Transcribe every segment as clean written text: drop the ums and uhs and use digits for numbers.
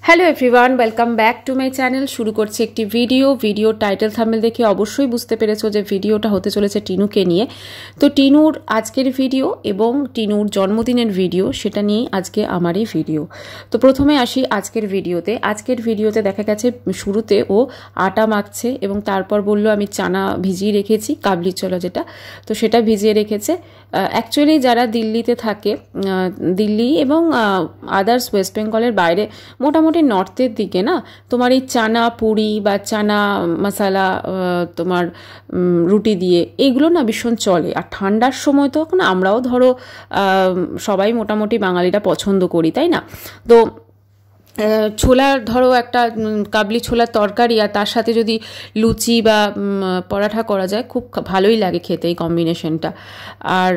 Hello everyone, welcome back to my channel. শুরু করছি একটি ভিডিও টাইটেল থাম্বনেল দেখে অবশ্যই বুঝতে পেরেছো যে ভিডিওটা হতে চলেছে টিনুকে নিয়ে। তো টিনুর আজকের ভিডিও এবং টিনুর জন্মদিনের ভিডিও, সেটা নিয়েই আজকে আমার এই ভিডিও। তো প্রথমে আসি আজকের ভিডিওতে দেখা গেছে শুরুতে ও আটা মাখছে এবং তারপর বলল আমি চানা ভিজিয়ে রেখেছি, কাবলি ছোলা যেটা, তো সেটা ভিজিয়ে রেখেছে। অ্যাকচুয়ালি যারা দিল্লিতে থাকে, দিল্লি এবং আদার্স ওয়েস্ট বেঙ্গলের বাইরে মোটামুটি নর্থের দিকে না, তোমার এই চানা পুরি বা চানা মশালা তোমার রুটি দিয়ে এইগুলো না ভীষণ চলে। আর ঠান্ডার সময় তো এখন আমরাও ধরো সবাই মোটামুটি বাঙালিরা পছন্দ করি, তাই না? তো ছোলার ধরো একটা কাবলি ছোলার তরকারি আর তার সাথে যদি লুচি বা পরাঠা করা যায়, খুব ভালোই লাগে খেতে এই কম্বিনেশনটা। আর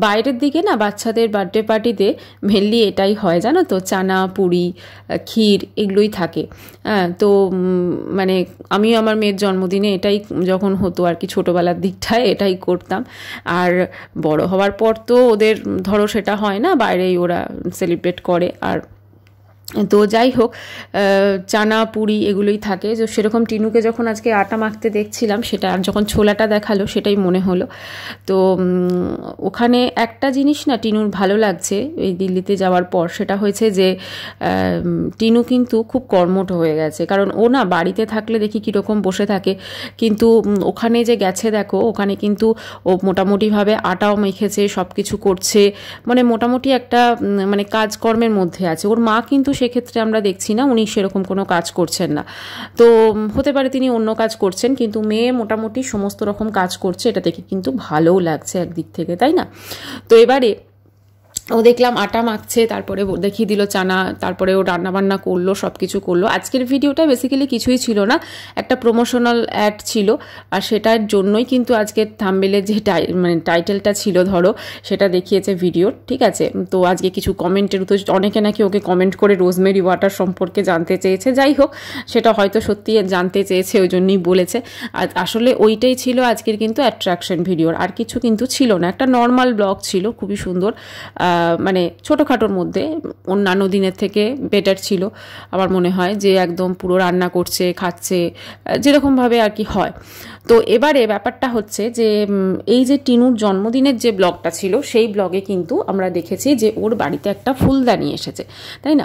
বাইরের দিকে না বাচ্চাদের বার্থডে পার্টিতে মেনলি এটাই হয়, জানো তো, চানা পুরি ক্ষীর এগুলোই থাকে। তো মানে আমিও আমার মেয়ের জন্মদিনে এটাই যখন হতো আর কি, ছোটোবেলার দিকটায় এটাই করতাম। আর বড় হওয়ার পর তো ওদের ধরো সেটা হয় না, বাইরেই ওরা সেলিব্রেট করে। আর তো যাই হোক, চানা পুরি এগুলোই থাকে। তো সেরকম টিনুকে যখন আজকে আটা মাখতে দেখছিলাম, সেটা আর যখন ছোলাটা দেখালো সেটাই মনে হলো। তো ওখানে একটা জিনিস না টিনুর ভালো লাগছে এই দিল্লিতে যাওয়ার পর, সেটা হয়েছে যে টিনু কিন্তু খুব কর্মঠ হয়ে গেছে। কারণ ও না বাড়িতে থাকলে দেখি কীরকম বসে থাকে, কিন্তু ওখানে যে গেছে দেখো, ওখানে কিন্তু ও মোটামুটিভাবে আটাও মেখেছে, সব কিছু করছে, মানে মোটামুটি একটা মানে কাজকর্মের মধ্যে আছে। ওর মা কিন্তু সেক্ষেত্রে আমরা দেখছি না উনি সেরকম কোনো কাজ করছেন না। তো হতে পারে তিনি অন্য কাজ করছেন, কিন্তু মেয়ে মোটামুটি সমস্ত রকম কাজ করছে, এটা দেখে কিন্তু ভালোও লাগছে একদিক থেকে, তাই না? তো এবারে ও দেখলাম আটা মাখছে, তারপরে দেখিয়ে দিল চানা, তারপরে ও রান্নাবান্না করলো, সব কিছু করলো। আজকের ভিডিওটা বেসিক্যালি কিছুই ছিল না, একটা প্রমোশনাল অ্যাড ছিল, আর সেটার জন্যই কিন্তু আজকে থাম্বনেলে যে মানে টাইটেলটা ছিল ধরো, সেটা দেখিয়েছে ভিডিওর, ঠিক আছে? তো আজকে কিছু কমেন্টের তো অনেকে নাকি ওকে কমেন্ট করে রোজমেরি ওয়াটার সম্পর্কে জানতে চেয়েছে। যাই হোক, সেটা হয়তো সত্যি জানতে চেয়েছে, ওই জন্যই বলেছে। আর আসলে ওইটাই ছিল আজকের কিন্তু অ্যাট্রাকশন ভিডিওর, আর কিছু কিন্তু ছিল না। একটা নর্মাল ব্লগ ছিল, খুবই সুন্দর, মানে ছোটোখাটোর মধ্যে, অন্যান্য দিনের থেকে বেটার ছিল আমার মনে হয়, যে একদম পুরো রান্না করছে, খাচ্ছে, যেরকমভাবে আর কি হয়। তো এবারে ব্যাপারটা হচ্ছে যে এই যে টিনুর জন্মদিনের যে ব্লগটা ছিল, সেই ব্লগে কিন্তু আমরা দেখেছি যে ওর বাড়িতে একটা ফুলদানি এসেছে, তাই না?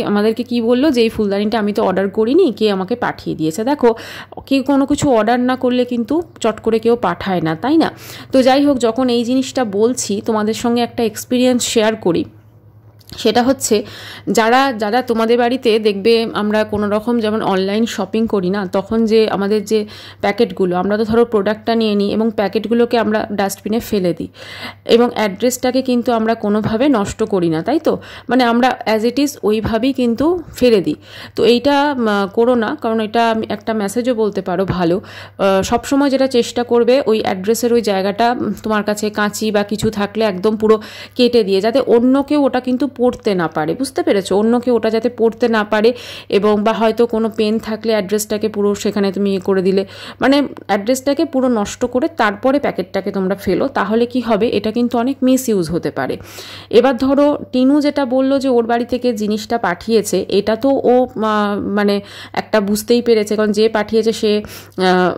আমাদেরকে কি বললো যে এই ফুলদানিটা আমি তো অর্ডার করিনি, কে আমাকে পাঠিয়ে দিয়েছে। দেখো, কেউ কোনো কিছু অর্ডার না করলে কিন্তু চট করে কেউ পাঠায় না, তাই না? তো যাই হোক, যখন এই জিনিসটা বলছি তোমাদের সঙ্গে একটা এক্সপিরিয়েন্স শেয়ার করি। সেটা হচ্ছে, যারা তোমাদের বাড়িতে দেখবে আমরা কোনো রকম যেমন অনলাইন শপিং করি না, তখন যে আমাদের যে প্যাকেটগুলো, আমরা তো ধরো প্রোডাক্টটা নিয়ে নিই এবং প্যাকেটগুলোকে আমরা ডাস্টবিনে ফেলে দিই, এবং অ্যাড্রেসটাকে কিন্তু আমরা কোনোভাবে নষ্ট করি না, তাই তো? মানে আমরা অ্যাজ ইট ইজ ওইভাবেই কিন্তু ফেলে দিই। তো এইটা করো না, কারণ এটা আমি একটা মেসেজও বলতে পারো ভালো। সবসময় যেটা চেষ্টা করবে, ওই অ্যাড্রেসের ওই জায়গাটা তোমার কাছে কাঁচি বা কিছু থাকলে একদম পুরো কেটে দিয়ে, যাতে অন্য কেউ ওটা কিন্তু পড়তে না পারে, বুঝতে পেরেছো? অন্য কেউ ওটা যাতে পড়তে না পারে, এবং বা হয়তো কোনো পেন থাকলে অ্যাড্রেসটাকে পুরো সেখানে তুমি করে দিলে, মানে অ্যাড্রেসটাকে পুরো নষ্ট করে তারপরে প্যাকেটটাকে তোমরা ফেলো, তাহলে কি হবে, এটা কিন্তু অনেক মিস ইউজ হতে পারে। এবার ধরো টিনু যেটা বললো যে ওর বাড়ি থেকে জিনিসটা পাঠিয়েছে, এটা তো ও মানে একটা বুঝতেই পেরেছে, কারণ যে পাঠিয়েছে সে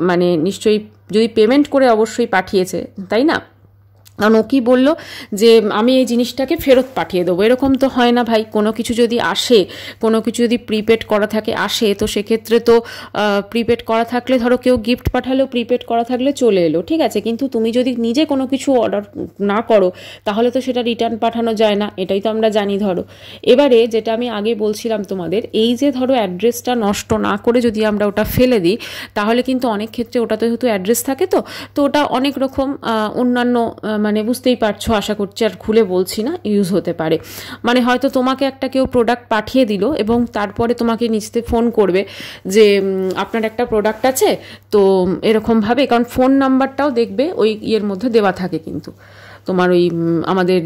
মানে নিশ্চয়ই যদি পেমেন্ট করে অবশ্যই পাঠিয়েছে, তাই না? কারণ ও কি বললো যে আমি এই জিনিসটাকে ফেরত পাঠিয়ে দেবো, এরকম তো হয় না ভাই। কোনো কিছু যদি আসে, কোনো কিছু যদি প্রিপেড করা থাকে আসে, তো সেক্ষেত্রে তো প্রিপেড করা থাকলে, ধরো কেউ গিফট পাঠালেও প্রিপেড করা থাকলে চলে এলো, ঠিক আছে, কিন্তু তুমি যদি নিজে কোনো কিছু অর্ডার না করো, তাহলে তো সেটা রিটার্ন পাঠানো যায় না, এটাই তো আমরা জানি। ধরো এবারে যেটা আমি আগে বলছিলাম তোমাদের, এই যে ধরো অ্যাড্রেসটা নষ্ট না করে যদি আমরা ওটা ফেলে দিই, তাহলে কিন্তু অনেক ক্ষেত্রে ওটা তো যেহেতু অ্যাড্রেস থাকে, তো ওটা অনেক রকম অন্যান্য মানে বুঝতেই পারছো আশা করছি, আর খুলে বলছি না, ইউজ হতে পারে। মানে হয়তো তোমাকে একটা কেউ প্রোডাক্ট পাঠিয়ে দিল এবং তারপরে তোমাকে নিজে ফোন করবে যে আপনার একটা প্রোডাক্ট আছে, তো এরকমভাবে, কারণ ফোন নাম্বারটাও দেখবে ওই ইয়ের মধ্যে দেওয়া থাকে কিন্তু, তোমার ওই আমাদের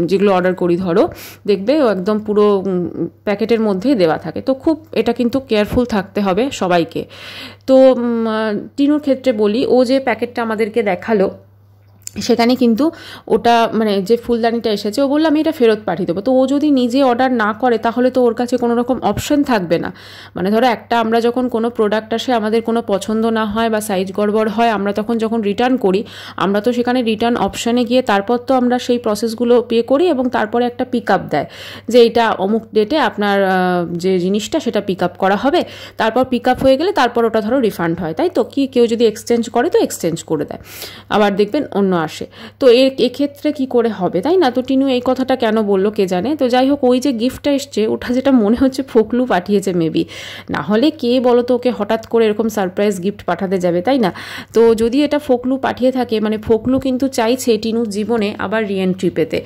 যেগুলো অর্ডার করি ধরো, দেখবে ও একদম পুরো প্যাকেটের মধ্যেই দেওয়া থাকে। তো খুব এটা কিন্তু কেয়ারফুল থাকতে হবে সবাইকে। তো টিনুর ক্ষেত্রে বলি, ও যে প্যাকেটটা আমাদেরকে দেখালো, সেখানে কিন্তু ওটা মানে যে ফুলদানিটা এসেছে ও বললো আমি এটা ফেরত পাঠিয়ে দেবো। তো ও যদি নিজে অর্ডার না করে তাহলে তো ওর কাছে কোনো রকম অপশন থাকবে না। মানে ধরো একটা আমরা যখন কোনো প্রোডাক্ট আসে আমাদের কোনো পছন্দ না হয় বা সাইজ গড়বড় হয়, আমরা যখন রিটার্ন করি, আমরা তো সেখানে রিটার্ন অপশানে গিয়ে তারপর তো আমরা সেই প্রসেসগুলো পে করি এবং তারপরে একটা পিক আপ দেয় যে এটা অমুক ডেটে আপনার যে জিনিসটা সেটা পিক আপ করা হবে। তারপর পিক আপ হয়ে গেলে তারপর ওটা ধরো রিফান্ড হয়, তাই তো? কি কেউ যদি এক্সচেঞ্জ করে তো এক্সচেঞ্জ করে দেয়, আবার দেখবেন অন্য আসে। তো এক্ষেত্রে কি করে হবে, তাই না? তো টিনু এই কথাটা কেন বললো কে জানে। তো যাই হোক, ওই যে গিফটটা এসছে ওটা যেটা মনে হচ্ছে ফোকলু পাঠিয়েছে মেবি, না হলে কে বলো তো ওকে হঠাৎ করে এরকম সারপ্রাইজ গিফট পাঠাতে যাবে, তাই না? তো যদি এটা ফোকলু পাঠিয়ে থাকে, মানে ফোকলু কিন্তু চাইছে টিনুর জীবনে আবার রিএন্ট্রি পেতে।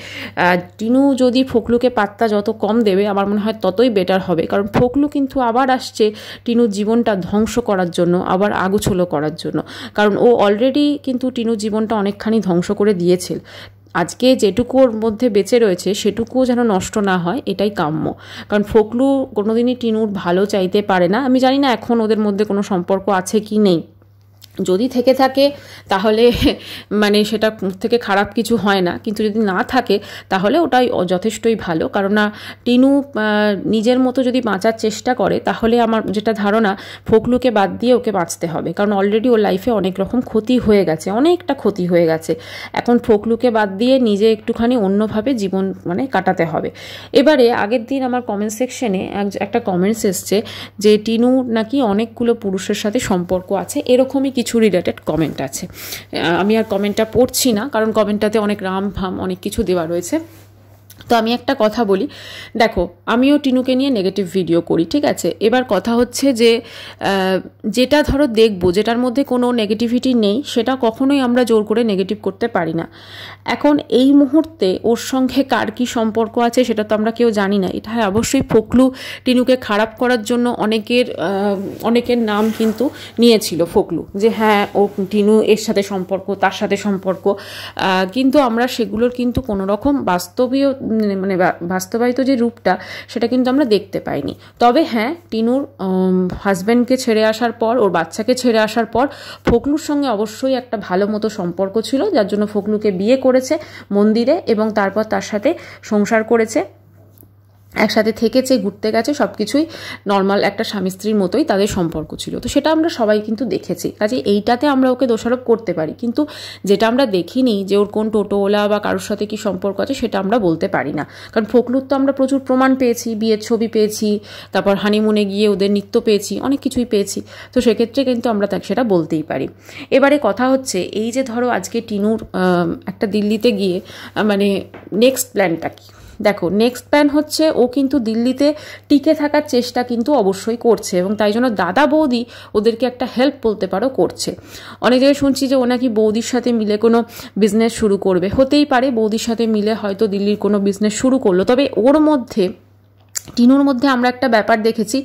টিনু যদি ফোকলুকে পাত্তা যত কম দেবে আমার মনে হয় ততই বেটার হবে, কারণ ফোকলু কিন্তু আবার আসছে টিনুর জীবনটা ধ্বংস করার জন্য, আবার আগুছলো করার জন্য। কারণ ও অলরেডি কিন্তু টিনুর জীবনটা অনেকখানি ধ্বংস করে দিয়েছিল। আজকে যেটুকু ওর মধ্যে বেঁচে রয়েছে সেটুকুও যেন নষ্ট না হয়, এটাই কাম্য। কারণ ফোকলু কোনোদিনই টিনুর ভালো চাইতে পারে না। আমি জানি না এখন ওদের মধ্যে কোনো সম্পর্ক আছে কি নেই, যদি থেকে থাকে তাহলে মানে সেটা থেকে খারাপ কিছু হয় না, কিন্তু যদি না থাকে তাহলে ওটাই যথেষ্টই ভালো। কারণ না টিনু নিজের মতো যদি বাঁচার চেষ্টা করে তাহলে আমার যেটা ধারণা ফোকলুকে বাদ দিয়ে ওকে বাঁচতে হবে, কারণ অলরেডি ওর লাইফে অনেক রকম ক্ষতি হয়ে গেছে, অনেকটা ক্ষতি হয়ে গেছে। এখন ফোকলুকে বাদ দিয়ে নিজে একটুখানি অন্যভাবে জীবন মানে কাটাতে হবে। এবারে আগের দিন আমার কমেন্ট সেকশনে একটা কমেন্টস এসছে যে টিনু নাকি অনেকগুলো পুরুষের সাথে সম্পর্ক আছে, এরকমই কিছু রিলেটেড কমেন্ট আছে। আমি আর কমেন্টটা পড়ছি না, কারণ কমেন্টটাতে অনেক রাম ভাম অনেক কিছু দেওয়া রয়েছে। তো আমি একটা কথা বলি, দেখো আমিও টিনুকে নিয়ে নেগেটিভ ভিডিও করি, ঠিক আছে? এবার কথা হচ্ছে যে যেটা ধরো দেখবো যেটার মধ্যে কোনো নেগেটিভিটি নেই সেটা কখনোই আমরা জোর করে নেগেটিভ করতে পারি না। এখন এই মুহূর্তে ওর সঙ্গে কার কী সম্পর্ক আছে সেটা তো আমরা কেউ জানি না। এটা অবশ্যই ফোকলু টিনুকে খারাপ করার জন্য অনেকের নাম কিন্তু নিয়েছিল ফোকলু, যে হ্যাঁ ও টিনু এর সাথে সম্পর্ক, তার সাথে সম্পর্ক, কিন্তু আমরা সেগুলোর কিন্তু কোনো রকম বাস্তবায়িত যে রূপটা সেটা কিন্তু আমরা দেখতে পাইনি। তবে হ্যাঁ, টিনুর হাজব্যান্ডকে ছেড়ে আসার পর, ওর বাচ্চাকে ছেড়ে আসার পর ফোকলুর সঙ্গে অবশ্যই একটা ভালো মতো সম্পর্ক ছিল, যার জন্য ফোকলুকে বিয়ে করেছে মন্দিরে এবং তারপর তার সাথে সংসার করেছে, একসাথে থেকেছে, ঘুরতে গেছে, সব কিছুই নর্মাল একটা স্বামী স্ত্রীর মতোই তাদের সম্পর্ক ছিল। তো সেটা আমরা সবাই কিন্তু দেখেছি, কাজে এইটাতে আমরা ওকে দোষারোপ করতে পারি, কিন্তু যেটা আমরা দেখিনি যে ওর কোন টোটোওয়ালা বা কারোর সাথে কি সম্পর্ক আছে সেটা আমরা বলতে পারি না। কারণ ফোকলুর তো আমরা প্রচুর প্রমাণ পেয়েছি, বিয়ের ছবি পেয়েছি, তারপর হানিমুনে গিয়ে ওদের নৃত্য পেয়েছি, অনেক কিছুই পেয়েছি। তো সেক্ষেত্রে কিন্তু আমরা তাকে সেটা বলতেই পারি। এবারে কথা হচ্ছে এই যে ধরো আজকে টিনুর একটা দিল্লিতে গিয়ে মানে নেক্সট প্ল্যানটা কি? দেখো নেক্সট প্ল্যান হচ্ছে ও কিন্তু দিল্লিতে টিকে থাকার চেষ্টা কিন্তু অবশ্যই করছে, এবং তাই জন্য দাদা বৌদি ওদেরকে একটা হেল্প বলতে পারো করছে। অনেক জায়গায় শুনছি যে ও নাকি বৌদির সাথে মিলে কোনো বিজনেস শুরু করবে, হতেই পারে বৌদির সাথে মিলে হয়তো দিল্লির কোনো বিজনেস শুরু করলো। তবে ওর মধ্যে, টিনুর মধ্যে আমরা একটা ব্যাপার দেখেছি,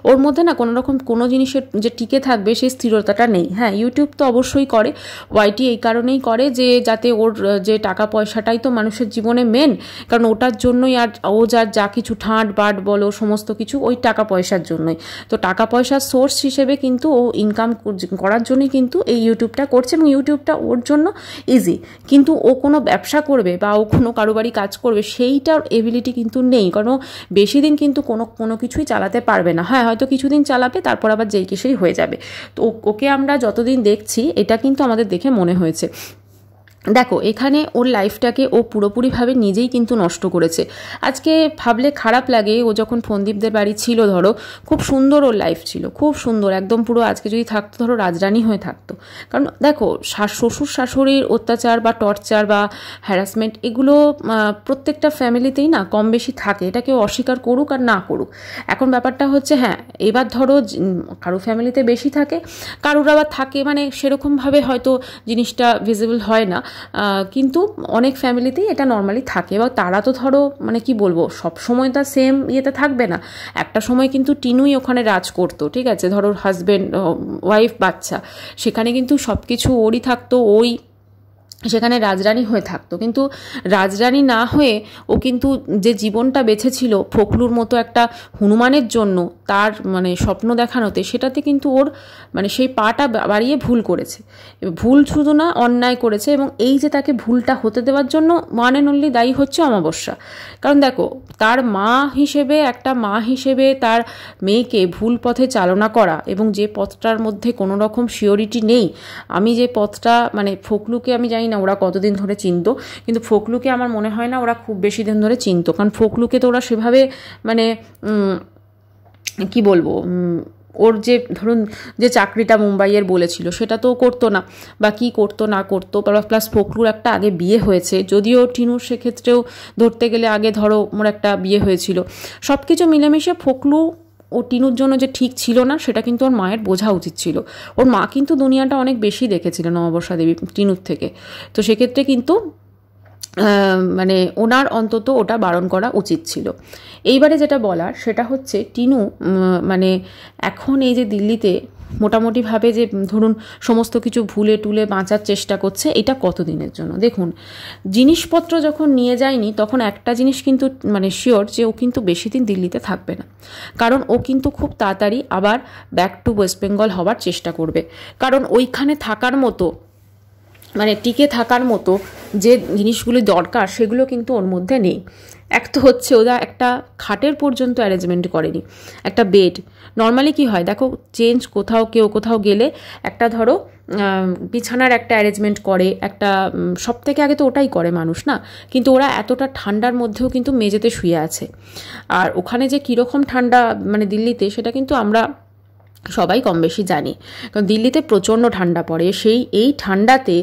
ওর মধ্যে না কোনো রকম কোনো জিনিসের যে টিকে থাকবে সেই স্থিরতাটা নেই। হ্যাঁ, ইউটিউব তো অবশ্যই করে, ওয়াইটি এই কারণেই করে যে যাতে ওর যে টাকা পয়সাটাই তো মানুষের জীবনে মেন, কারণ ওটার জন্যই আর ও যা কিছু ঠাঁট বাট বলো সমস্ত কিছু ওই টাকা পয়সার জন্যই। তো টাকা পয়সার সোর্স হিসেবে কিন্তু ও ইনকাম করার জন্যই কিন্তু এই ইউটিউবটা করছে, এবং ইউটিউবটা ওর জন্য ইজি। কিন্তু ও কোনো ব্যবসা করবে বা ও কোনো কারোবারি কাজ করবে সেইটার এবিলিটি কিন্তু নেই, কারণ ও বেশি দিন কিন্তু কোনো কিছুই চালাতে পারবে না। হ্যাঁ, হয়তো কিছুদিন চালাবে, তারপর আবার যেই কি সেই হয়ে যাবে। তো ওকে আমরা যতদিন দেখছি এটা কিন্তু আমাদের দেখে মনে হয়েছে। দেখো এখানে ওর লাইফটাকে ও পুরোপুরিভাবে নিজেই কিন্তু নষ্ট করেছে। আজকে ভাবলে খারাপ লাগে, ও যখন ফন্দীপদের বাড়ি ছিল ধরো খুব সুন্দর ওর লাইফ ছিল, খুব সুন্দর একদম পুরো, আজকে যদি থাকতো ধরো রাজরানী হয়ে থাকতো। কারণ দেখো শ্বশুর শাশুড়ির অত্যাচার বা টর্চার বা হ্যারাসমেন্ট এগুলো প্রত্যেকটা ফ্যামিলিতেই না কম বেশি থাকে, এটা কেউ অস্বীকার করুক আর না করুক। এখন ব্যাপারটা হচ্ছে হ্যাঁ, এবার ধরো কারো ফ্যামিলিতে বেশি থাকে, কারোর আবার থাকে মানে সেরকমভাবে হয়তো জিনিসটা ভিজিবল হয় না, কিন্তু অনেক ফ্যামিলিতেই এটা নর্মালি থাকে। এবং তারা তো ধরো মানে কি বলবো সব সময় তা সেম ইয়েতে থাকবে না, একটা সময় কিন্তু টিনুই ওখানে রাজ করতো, ঠিক আছে? ধরো হাজব্যান্ড, ওয়াইফ, বাচ্চা, সেখানে কিন্তু সব কিছু ওরই থাকতো, ওই সেখানে রাজরানী হয়ে থাকতো, কিন্তু রাজরানী না হয়ে ও কিন্তু যে জীবনটা বেছেছিল ফখলুর মতো একটা হনুমানের জন্য, তার মানে স্বপ্ন দেখানোতে, সেটাতে কিন্তু ওর মানে সেই পাটা বাড়িয়ে ভুল করেছে। ভুল শুধু না, অন্যায় করেছে। এবং এই যে তাকে ভুলটা হতে দেওয়ার জন্য ওয়ান অ্যান্ড অনলি দায়ী হচ্ছে অমাবস্যা। কারণ দেখো, তার মা হিসেবে, একটা মা হিসেবে তার মেয়েকে ভুল পথে চালনা করা, এবং যে পথটার মধ্যে কোনো রকম সিওরিটি নেই, আমি যে পথটা মানে ফখলুকে আমি জানি না ওরা কতদিন ধরে চিনতো, কিন্তু ফখলুকে আমার মনে হয় না ওরা খুব বেশি দিন ধরে চিনতো। কারণ ফখলুকে তো ওরা সেভাবে মানে কি বলবো, ওর যে ধরুন যে চাকরিটা মুম্বাইয়ের বলেছিল সেটা তো করতো না, বা কি করতো না করতো। প্লাস ফখলুর একটা আগে বিয়ে হয়েছে, যদিও টিনুর সেক্ষেত্রেও ধরতে গেলে আগে ধরো ওর একটা বিয়ে হয়েছিল। সব কিছু মিলেমিশে ফখলু ও টিনুর জন্য যে ঠিক ছিল না, সেটা কিন্তু ওর মায়ের বোঝা উচিত ছিল। ওর মা কিন্তু দুনিয়াটা অনেক বেশি দেখেছিলেন অমাবস্যা দেবী টিনুর থেকে। তো সেক্ষেত্রে কিন্তু মানে ওনার অন্তত ওটা বারণ করা উচিত ছিল। এইবারে যেটা বলার সেটা হচ্ছে, টিনু মানে এখন এই যে দিল্লিতে মোটামুটিভাবে যে ধরুন সমস্ত কিছু ভুলে টুলে বাঁচার চেষ্টা করছে, এটা কতদিনের জন্য? দেখুন, জিনিসপত্র যখন নিয়ে যায়নি, তখন একটা জিনিস কিন্তু মানে শিওর, যে ও কিন্তু বেশি দিন দিল্লিতে থাকবে না। কারণ ও কিন্তু খুব তাড়াতাড়ি আবার ব্যাক টু ওয়েস্ট বেঙ্গল হওয়ার চেষ্টা করবে। কারণ ওইখানে থাকার মতো মানে টিকে থাকার মতো যে জিনিসগুলি দরকার, সেগুলো কিন্তু ওর মধ্যে নেই। এক তো হচ্ছে ওরা একটা খাটের পর্যন্ত অ্যারেঞ্জমেন্ট করেনি, একটা বেড। নর্মালি কি হয় দেখো, চেঞ্জ কেউ কোথাও গেলে একটা ধরো বিছানার একটা অ্যারেঞ্জমেন্ট করে, একটা সব থেকে আগে তো ওটাই করে মানুষ না। কিন্তু ওরা এতটা ঠান্ডার মধ্যেও কিন্তু মেঝেতে শুয়ে আছে। আর ওখানে যে কীরকম ঠান্ডা মানে দিল্লিতে, সেটা কিন্তু আমরা সবাই কম বেশি জানি। কারণ দিল্লিতে প্রচণ্ড ঠান্ডা পড়ে, এই ঠান্ডাতে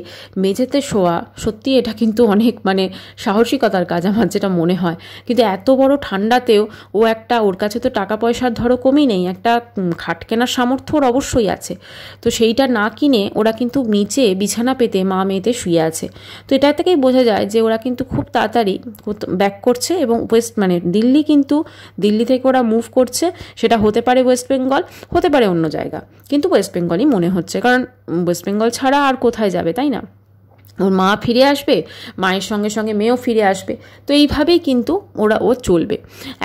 মেঝেতে শোয়া সত্যি এটা কিন্তু অনেক মানে সাহসিকতার কাজ আমার যেটা মনে হয়। কিন্তু এত বড় ঠান্ডাতেও ওর কাছে তো টাকা পয়সার ধরো কমই নেই, একটা খাট কেনার সামর্থ্য ওর অবশ্যই আছে। তো সেইটা না কিনে ওরা কিন্তু নিচে বিছানা পেতে মা মেয়েতে শুয়ে আছে। তো এটা থেকেই বোঝা যায় যে ওরা কিন্তু খুব তাড়াতাড়ি ব্যাক করছে, এবং দিল্লি থেকে ওরা মুভ করছে। সেটা হতে পারে ওয়েস্ট বেঙ্গল, হতে পারে অন্য জায়গা, কিন্তু ওয়েস্ট বেঙ্গলই মনে হচ্ছে। কারণ ওয়েস্ট বেঙ্গল ছাড়া আর কোথায় যাবে, তাই না? ওর মা ফিরে আসবে, মায়ের সঙ্গে সঙ্গে মেয়েও ফিরে আসবে। তো এইভাবেই কিন্তু ও চলবে।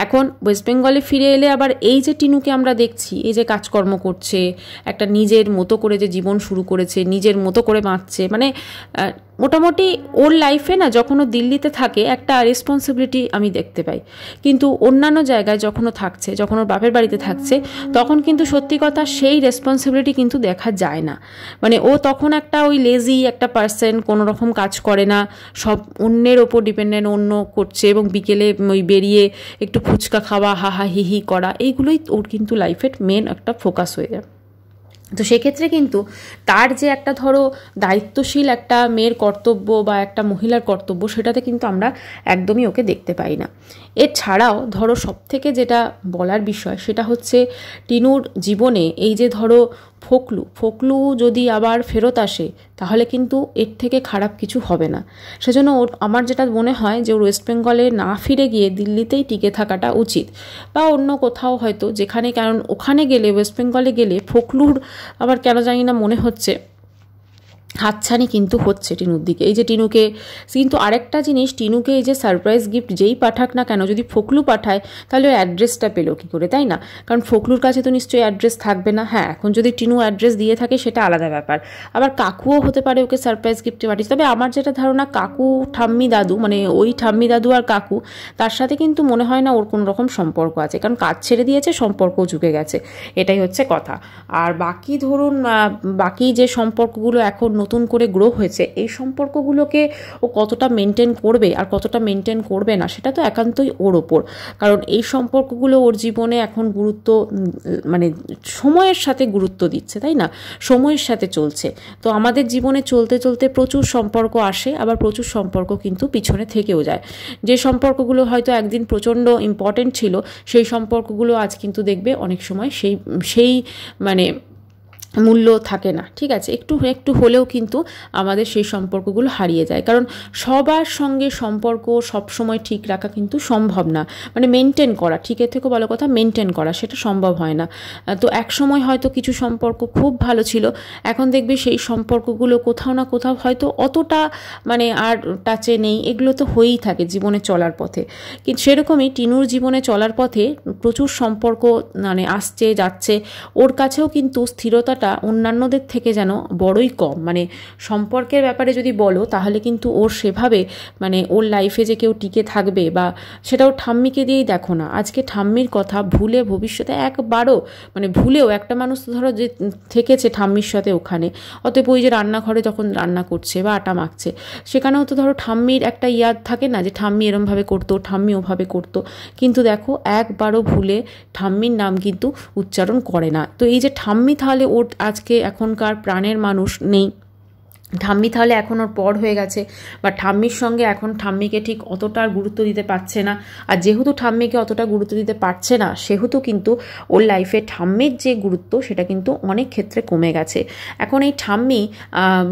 এখন ওয়েস্ট বেঙ্গলে ফিরে এলে আবার এই যে টিনুকে আমরা দেখছি, এই যে কাজকর্ম করছে, একটা নিজের মতো করে যে জীবন শুরু করেছে, নিজের মতো করে বাঁচছে, মানে মোটামুটি ওর লাইফে না, যখন ও দিল্লিতে থাকে একটা রেসপন্সিবিলিটি আমি দেখতে পাই। কিন্তু অন্যান্য জায়গায় যখন ও থাকছে, যখন ওর বাপের বাড়িতে থাকছে, তখন কিন্তু সত্যি কথা সেই রেসপন্সিবিলিটি কিন্তু দেখা যায় না। মানে ও তখন একটা ওই লেজি একটা পার্সন, কোনো রকম কাজ করে না, সব অন্যের ওপর ডিপেন্ডেন্ট, অন্য করছে, এবং বিকেলে ওই বেরিয়ে একটু ফুচকা খাওয়া, হাহা হিহি করা, এইগুলোই ওর কিন্তু লাইফের মেন একটা ফোকাস হয়ে যায়। তো সেক্ষেত্রে কিন্তু তার যে একটা ধরো দায়িত্বশীল একটা মেয়ের কর্তব্য বা একটা মহিলার কর্তব্য, সেটাতে কিন্তু আমরা একদমই ওকে দেখতে পাই না। এছাড়াও ধরো সবথেকে যেটা বলার বিষয়, সেটা হচ্ছে টিনুর জীবনে এই যে ধরো ফখলু যদি আবার ফেরত আসে, তাহলে কিন্তু এর থেকে খারাপ কিছু হবে না। সেজন্য আমার যেটা মনে হয় যে ওয়েস্ট বেঙ্গলে না ফিরে গিয়ে দিল্লিতেই টিকে থাকাটা উচিত, বা অন্য কোথাও হয়তো যেখানে, কারণ ওখানে গেলে, ওয়েস্ট বেঙ্গলে গেলে ফখলুর আবার কেন জানি না মনে হচ্ছে হাতছানি কিন্তু হচ্ছে টিনুর দিকে। এই যে টিনুকে, কিন্তু আরেকটা জিনিস, টিনুকে এই যে সারপ্রাইজ গিফট যেই পাঠাক না কেন, যদি ফখলু পাঠায়, তাহলে ওই অ্যাড্রেসটা পেলো কী করে, তাই না? কারণ ফখলুর কাছে তো নিশ্চয়ই অ্যাড্রেস থাকবে না। হ্যাঁ, এখন যদি টিনু অ্যাড্রেস দিয়ে থাকে সেটা আলাদা ব্যাপার। আবার কাকুও হতে পারে ওকে সারপ্রাইজ গিফটে পাঠিয়েছে। তবে আমার যেটা ধারণা, কাকু ঠাম্মি দাদু, মানে ওই ঠাম্মি দাদু আর কাকু, তার সাথে কিন্তু মনে হয় না ওর কোনো রকম সম্পর্ক আছে। কারণ কাজ ছেড়ে দিয়েছে, সম্পর্কও ঝুঁকে গেছে, এটাই হচ্ছে কথা। আর বাকি ধরুন বাকি যে সম্পর্কগুলো এখন নতুন করে গ্রো হয়েছে, এই সম্পর্কগুলোকে ও কতটা মেনটেন করবে আর কতটা মেনটেন করবে না, সেটা তো একান্তই ওর ওপর। কারণ এই সম্পর্কগুলো ওর জীবনে এখন গুরুত্ব, মানে সময়ের সাথে গুরুত্ব দিচ্ছে, তাই না? সময়ের সাথে চলছে। তো আমাদের জীবনে চলতে চলতে প্রচুর সম্পর্ক আসে, আবার প্রচুর সম্পর্ক কিন্তু পিছনে থেকেও যায়। যে সম্পর্কগুলো হয়তো একদিন প্রচণ্ড ইম্পর্টেন্ট ছিল, সেই সম্পর্কগুলো আজ কিন্তু দেখবে অনেক সময় সেই মানে মূল্য থাকে না, ঠিক আছে, একটু একটু হলেও কিন্তু আমাদের সেই সম্পর্কগুলো হারিয়ে যায়। কারণ সবার সঙ্গে সম্পর্ক সবসময় ঠিক রাখা কিন্তু সম্ভব না, মানে মেনটেন করা, ঠিকের থেকেও ভালো কথা মেনটেন করা, সেটা সম্ভব হয় না। তো এক সময় হয়তো কিছু সম্পর্ক খুব ভালো ছিল, এখন দেখবে সেই সম্পর্কগুলো কোথাও না কোথাও হয়তো অতটা মানে আর টাচে নেই। এগুলো তো হয়েই থাকে জীবনে চলার পথে। কিন্তু সেরকমই টিনুর জীবনে চলার পথে প্রচুর সম্পর্ক মানে আসছে যাচ্ছে, ওর কাছেও কিন্তু স্থিরতাটা অন্যান্যদের থেকে যেন বড়ই কম। মানে সম্পর্কের ব্যাপারে যদি বলো তাহলে কিন্তু ওর সেভাবে মানে ওর লাইফে যে কেউ টিকে থাকবে বা সেটাও ঠাম্মিকে দিয়েই দেখো না। আজকে ঠাম্মির কথা ভুলে ভবিষ্যতে একবারও মানে ভুলেও একটা মানুষ তো ধরো যে থেকেছে ঠাম্মির সাথে ওখানে, অতএব ওই যে রান্নাঘরে যখন রান্না করছে বা আটা মাখছে সেখানেও তো ধরো ঠাম্মির একটা ইয়াদ থাকে না যে ঠাম্মি এরমভাবে করতো, ঠাম্মি ওভাবে করতো, কিন্তু দেখো একবারও ভুলে ঠাম্মির নাম কিন্তু উচ্চারণ করে না। তো এই যে ঠাম্মি তাহলে ওর আজকে এখনকার প্রাণের মানুষ নেই, ঠাম্মি তাহলে এখন ওর পর হয়ে গেছে, বা ঠাম্মির সঙ্গে এখন ঠাম্মিকে ঠিক অতটা গুরুত্ব দিতে পারছে না। আর যেহেতু ঠাম্মিকে অতটা গুরুত্ব দিতে পারছে না সেহেতু কিন্তু ওর লাইফে ঠাম্মির যে গুরুত্ব সেটা কিন্তু অনেক ক্ষেত্রে কমে গেছে। এখন এই ঠাম্মি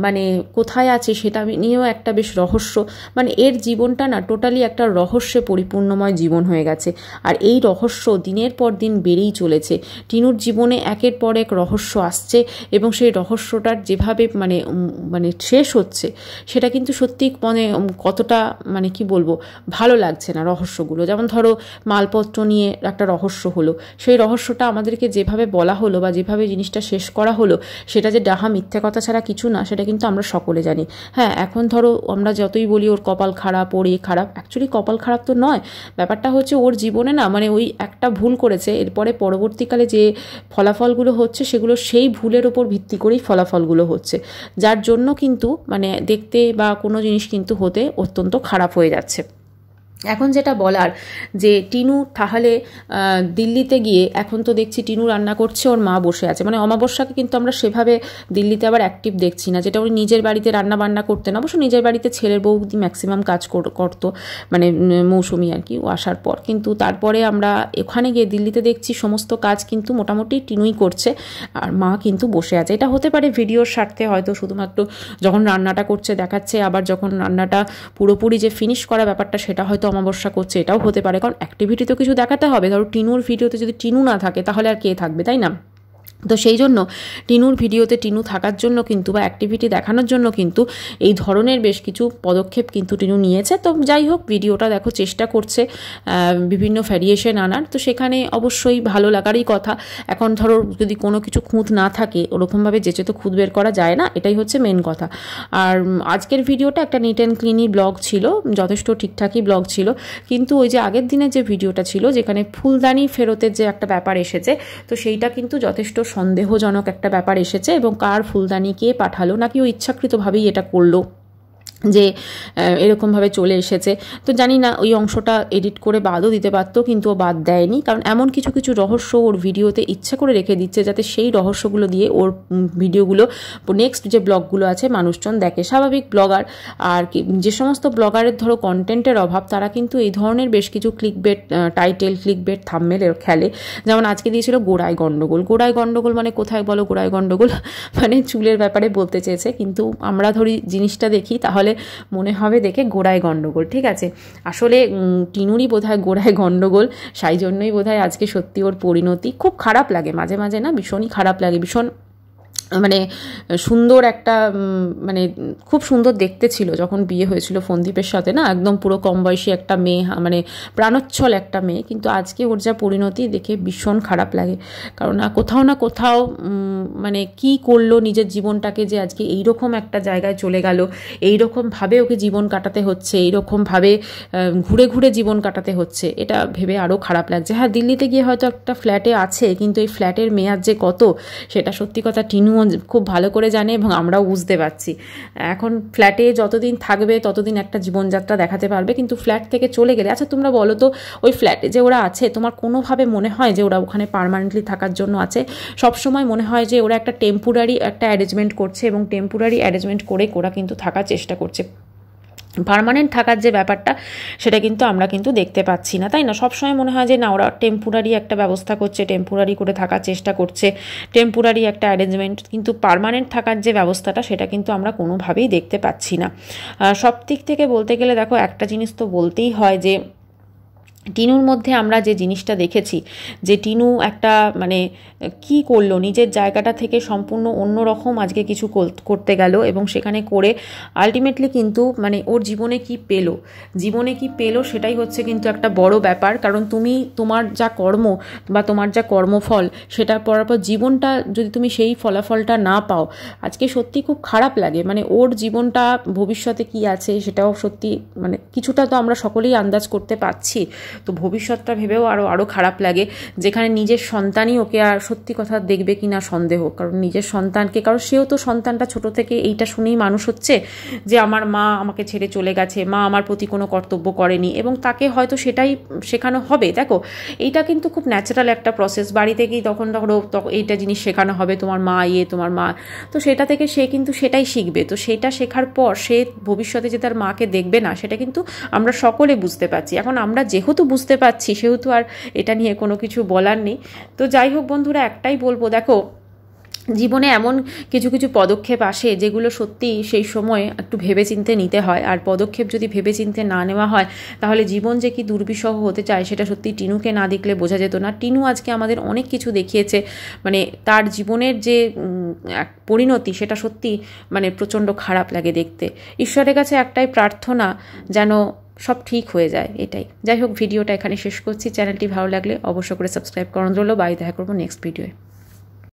মানে কোথায় আছে সেটা নিয়েও একটা বেশ রহস্য, মানে এর জীবনটা না টোটালি একটা রহস্যে পরিপূর্ণময় জীবন হয়ে গেছে। আর এই রহস্য দিনের পর দিন বেড়েই চলেছে। টিনুর জীবনে একের পর এক রহস্য আসছে এবং সেই রহস্যটার যেভাবে মানে শেষ হচ্ছে সেটা কিন্তু সত্যি মানে কতটা মানে কি বলবো ভালো লাগছে না রহস্যগুলো। যেমন ধরো মালপত্র নিয়ে একটা রহস্য হলো, সেই রহস্যটা আমাদেরকে যেভাবে বলা হলো বা যেভাবে জিনিসটা শেষ করা হলো সেটা যে ডাহা মিথ্যে কথা ছাড়া কিছু না, সেটা কিন্তু আমরা সকলে জানি। হ্যাঁ, এখন ধরো আমরা যতই বলি ওর কপাল খারাপ, ওর খারাপ, অ্যাকচুয়ালি কপাল খারাপ তো নয়, ব্যাপারটা হচ্ছে ওর জীবনে না মানে ওই একটা ভুল করেছে, এরপরে পরবর্তীকালে যে ফলাফলগুলো হচ্ছে সেগুলো সেই ভুলের ওপর ভিত্তি করেই ফলাফলগুলো হচ্ছে, যার জন্য কিন্তু মানে দেখতে বা কোনো জিনিস কিন্তু হতে অত্যন্ত খারাপ হয়ে যাচ্ছে। এখন যেটা বলার যে টিনু তাহলে দিল্লিতে গিয়ে এখন তো দেখছি টিনু রান্না করছে, ওর মা বসে আছে, মানে অমাবস্যাকে কিন্তু আমরা সেভাবে দিল্লিতে আবার অ্যাক্টিভ দেখছি না, যেটা উনি নিজের বাড়িতে রান্না বান্না করতেন। অবশ্য নিজের বাড়িতে ছেলের বৌদি ম্যাক্সিমাম কাজ করতো, মানে মৌসুমি আর কি ও আসার পর, কিন্তু তারপরে আমরা ওখানে গিয়ে দিল্লিতে দেখছি সমস্ত কাজ কিন্তু মোটামুটি টিনুই করছে আর মা কিন্তু বসে আছে। এটা হতে পারে ভিডিওর স্বার্থে, হয়তো শুধুমাত্র যখন রান্নাটা করছে দেখাচ্ছে, আবার যখন রান্নাটা পুরোপুরি যে ফিনিশ করা ব্যাপারটা সেটা হয়তো অমাবস্যা করছে, এটাও হতে পারে। কারণ অ্যাক্টিভিটি তো কিছু দেখাতে হবে, ধরো টিনুর ভিডিওতে যদি টিনু না থাকে তাহলে আর কে থাকবে, তাই না? তো সেই জন্য টিনুর ভিডিওতে টিনু থাকার জন্য কিন্তু বা অ্যাক্টিভিটি দেখানোর জন্য কিন্তু এই ধরনের বেশ কিছু পদক্ষেপ কিন্তু টিনু নিয়েছে। তো যাই হোক, ভিডিওটা দেখো চেষ্টা করছে বিভিন্ন ভ্যারিয়েশন আনার, তো সেখানে অবশ্যই ভালো লাগারই কথা। এখন ধরো যদি কোনো কিছু খুঁত না থাকে ওরকমভাবে যেচে তো খুঁত বের করা যায় না, এটাই হচ্ছে মেন কথা। আর আজকের ভিডিওটা একটা নিট অ্যান্ড ক্লিনই ব্লগ ছিল, যথেষ্ট ঠিকঠাকই ব্লগ ছিল, কিন্তু ওই যে আগের দিনের যে ভিডিওটা ছিল যেখানে ফুলদানি ফেরতের যে একটা ব্যাপার এসেছে, তো সেইটা কিন্তু যথেষ্ট সন্দেহজনক একটা ব্যাপার এসেছে। এবং কার ফুলদানি কে পাঠালো, নাকি ও ইচ্ছাকৃতভাবেই এটা করলো যে এরকমভাবে চলে এসেছে, তো জানি না। ওই অংশটা এডিট করে বাদও দিতে পারতো, কিন্তু ও বাদ দেয়নি, কারণ এমন কিছু কিছু রহস্য ওর ভিডিওতে ইচ্ছা করে রেখে দিচ্ছে যাতে সেই রহস্যগুলো দিয়ে ওর ভিডিওগুলো নেক্সট যে ব্লগগুলো আছে মানুষজন দেখে। স্বাভাবিক ব্লগার আর যে সমস্ত ব্লগারের ধরো কন্টেন্টের অভাব, তারা কিন্তু এই ধরনের বেশ কিছু ক্লিকবেট টাইটেল, ক্লিকবেট থাম্বনেল খেলে। যেমন আজকে দিয়েছিল গোড়ায় গন্ডগোল। গোড়ায় গন্ডগোল মানে কোথায় বলো গোড়ায় গন্ডগোল, মানে চুলের ব্যাপারে বলতে চেয়েছে, কিন্তু আমরা ধরি জিনিসটা দেখি তাহলে মনে হবে দেখে গোড়ায় গন্ডগোল, ঠিক আছে। আসলে টিনুরই বোধহয় গোড়ায় গন্ডগোল, সেই জন্যই বোধহয় আজকে সত্যি ওর পরিণতি খুব খারাপ লাগে, মাঝে মাঝে না ভীষণই খারাপ লাগে। ভীষণ মানে সুন্দর একটা মানে খুব সুন্দর দেখতে ছিল যখন বিয়ে হয়েছিল ফন্দীপের সাথে, না একদম পুরো কম বয়সী একটা মেয়ে, মানে প্রাণোচ্ছল একটা মেয়ে, কিন্তু আজকে ওর যা পরিণতি দেখে ভীষণ খারাপ লাগে। কারণ কোথাও না কোথাও মানে কি করলো নিজের জীবনটাকে যে আজকে এইরকম একটা জায়গায় চলে গেল, এইরকমভাবে ওকে জীবন কাটাতে হচ্ছে, এইরকমভাবে ঘুরে ঘুরে জীবন কাটাতে হচ্ছে, এটা ভেবে আরও খারাপ লাগছে। হ্যাঁ, দিল্লিতে গিয়ে হয়তো একটা ফ্ল্যাটে আছে, কিন্তু এই ফ্ল্যাটের মেয়াদ যে কত সেটা সত্যি কথা টিনু খুব ভালো করে জানে এবং আমরাও বুঝতে পারছি। এখন ফ্ল্যাটে যতদিন থাকবে ততদিন একটা জীবনযাত্রা দেখাতে পারবে, কিন্তু ফ্ল্যাট থেকে চলে গেলে, আচ্ছা তোমরা বলো তো ওই ফ্ল্যাটে যে ওরা আছে তোমার কোনোভাবে মনে হয় যে ওরা ওখানে পার্মানেন্টলি থাকার জন্য আছে? সবসময় মনে হয় যে ওরা একটা টেম্পোরারি একটা অ্যারেঞ্জমেন্ট করছে এবং টেম্পোরারি অ্যারেঞ্জমেন্ট করে ওরা কিন্তু থাকার চেষ্টা করছে। পার্মানেন্ট থাকার যে ব্যাপারটা সেটা কিন্তু আমরা কিন্তু দেখতে পাচ্ছি না, তাই না? সবসময় মনে হয় যে না, ওরা টেম্পোরারি একটা ব্যবস্থা করছে, টেম্পোরারি করে থাকার চেষ্টা করছে, টেম্পোরারি একটা অ্যারেঞ্জমেন্ট, কিন্তু পার্মানেন্ট থাকার যে ব্যবস্থাটা সেটা কিন্তু আমরা কোনোভাবেই দেখতে পাচ্ছি না। সব দিক থেকে বলতে গেলে দেখো, একটা জিনিস তো বলতেই হয় যে টিনুর মধ্যে আমরা যে জিনিসটা দেখেছি, যে টিনু একটা মানে কি করলো, নিজের জায়গাটা থেকে সম্পূর্ণ অন্যরকম আজকে কিছু করতে গেল, এবং সেখানে করে আলটিমেটলি কিন্তু মানে ওর জীবনে কি পেলো সেটাই হচ্ছে কিন্তু একটা বড় ব্যাপার। কারণ তুমি তোমার যা কর্ম বা তোমার যা কর্মফল সেটা পড়ার পর জীবনটা যদি তুমি সেই ফলাফলটা না পাও, আজকে সত্যি খুব খারাপ লাগে। মানে ওর জীবনটা ভবিষ্যতে কি আছে সেটাও সত্যি মানে কিছুটা তো আমরা সকলেই আন্দাজ করতে পারছি। তো ভবিষ্যৎটা ভেবেও আরও খারাপ লাগে, যেখানে নিজের সন্তানই ওকে আর সত্যি কথা দেখবে কি না সন্দেহ। কারণ নিজের সন্তানকে, কারণ সেও তো সন্তানটা ছোট থেকে এইটা শুনেই মানুষ হচ্ছে যে আমার মা আমাকে ছেড়ে চলে গেছে, মা আমার প্রতি কোনো কর্তব্য করেনি, এবং তাকে হয়তো সেটাই শেখানো হবে। দেখো, এইটা কিন্তু খুব ন্যাচারাল একটা প্রসেস। বাড়ি থেকেই তখন এইটা জিনিস শেখানো হবে, তোমার মা তোমার মা, তো সেটা থেকে সে কিন্তু সেটাই শিখবে। তো সেটা শেখার পর সে ভবিষ্যতে যে তার মাকে দেখবে না, সেটা কিন্তু আমরা সকলে বুঝতে পারছি। এখন আমরা যেহেতু বুঝতে পারছি, সেহেতু আর এটা নিয়ে কোনো কিছু বলার নেই। তো যাই হোক বন্ধুরা, একটাই বলবো, দেখো জীবনে এমন কিছু কিছু পদক্ষেপ আসে যেগুলো সত্যি সেই সময় একটু ভেবেচিন্তে নিতে হয়, আর পদক্ষেপ যদি ভেবেচিন্তে না নেওয়া হয় তাহলে জীবন যে কি দুর্বিষহ হতে চায় সেটা সত্যি টিনুকে না দেখলে বোঝা যেত না। টিনু আজকে আমাদের অনেক কিছু দেখিয়েছে, মানে তার জীবনের যে পরিণতি সেটা সত্যি মানে প্রচণ্ড খারাপ লাগে দেখতে। ঈশ্বরের কাছে একটাই প্রার্থনা যেন সব ঠিক হয়ে যায়, এটাই। যাই হোক, ভিডিওটা এখানে শেষ করছি। চ্যানেলটি ভালো লাগলে অবশ্য করে সাবস্ক্রাইব করানো রইল। বাই, দেখা করবো নেক্সট ভিডিওয়ে।